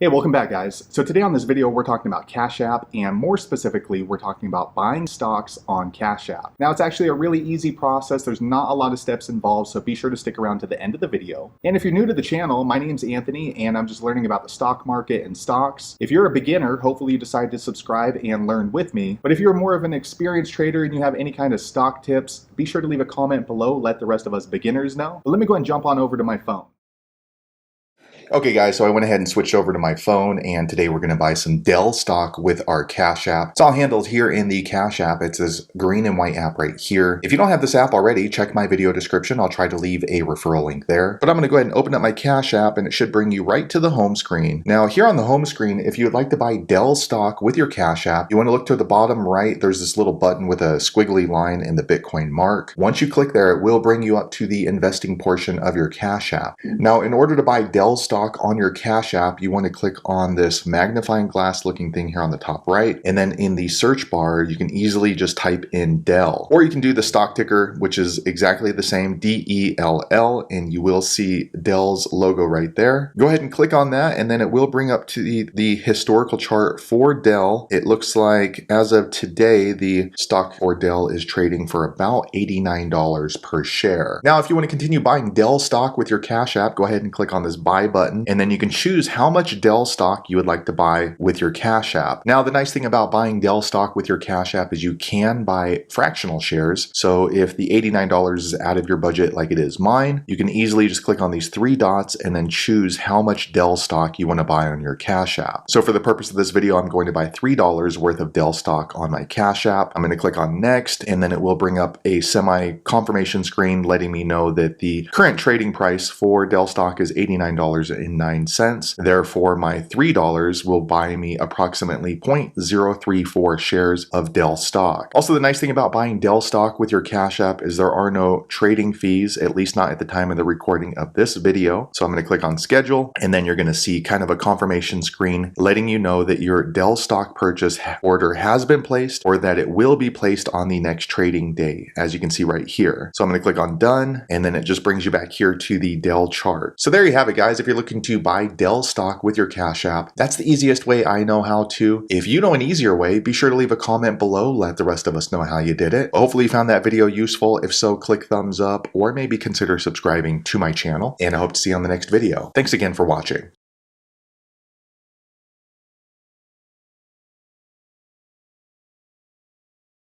Hey, welcome back guys. So today on this video we're talking about Cash App, and more specifically we're talking about buying stocks on Cash App. Now it's actually a really easy process. There's not a lot of steps involved, so be sure to stick around to the end of the video. And if you're new to the channel, my name's Anthony and I'm just learning about the stock market and stocks. If you're a beginner, hopefully you decide to subscribe and learn with me. But if you're more of an experienced trader and you have any kind of stock tips, be sure to leave a comment below, let the rest of us beginners know. But let me go ahead and jump on over to my phone. Okay guys, so I went ahead and switched over to my phone, and today we're going to buy some Dell stock with our Cash App. It's all handled here in the Cash App. It's this green and white app right here. If you don't have this app already, check my video description. I'll try to leave a referral link there. But I'm going to go ahead and open up my Cash App, and it should bring you right to the home screen. Now here on the home screen, if you would like to buy Dell stock with your Cash App, you want to look to the bottom right. There's this little button with a squiggly line and the Bitcoin mark. Once you click there, it will bring you up to the investing portion of your Cash App. Now in order to buy Dell stock on your Cash App, you want to click on this magnifying glass looking thing here on the top right, and then in the search bar you can easily just type in Dell, or you can do the stock ticker, which is exactly the same, DELL, and you will see Dell's logo right there. Go ahead and click on that, and then it will bring up to the historical chart for Dell. It looks like as of today the stock for Dell is trading for about $89 per share. Now if you want to continue buying Dell stock with your Cash App, go ahead and click on this buy button, and then you can choose how much Dell stock you would like to buy with your Cash App. Now, the nice thing about buying Dell stock with your Cash App is you can buy fractional shares. So if the $89 is out of your budget like it is mine, you can easily just click on these three dots and then choose how much Dell stock you want to buy on your Cash App. So for the purpose of this video, I'm going to buy $3 worth of Dell stock on my Cash App. I'm going to click on next, and then it will bring up a semi-confirmation screen letting me know that the current trading price for Dell stock is $89.09. Therefore, my $3 will buy me approximately 0.034 shares of Dell stock. Also, the nice thing about buying Dell stock with your Cash App is there are no trading fees, at least not at the time of the recording of this video. So I'm going to click on schedule, and then you're going to see kind of a confirmation screen letting you know that your Dell stock purchase order has been placed, or that it will be placed on the next trading day, as you can see right here. So I'm going to click on done, and then it just brings you back here to the Dell chart. So there you have it, guys. If you're looking to buy Dell stock with your Cash App, that's the easiest way I know how to. If you know an easier way, be sure to leave a comment below. Let the rest of us know how you did it. Hopefully you found that video useful. If so, click thumbs up, or maybe consider subscribing to my channel, and I hope to see you on the next video. Thanks again for watching.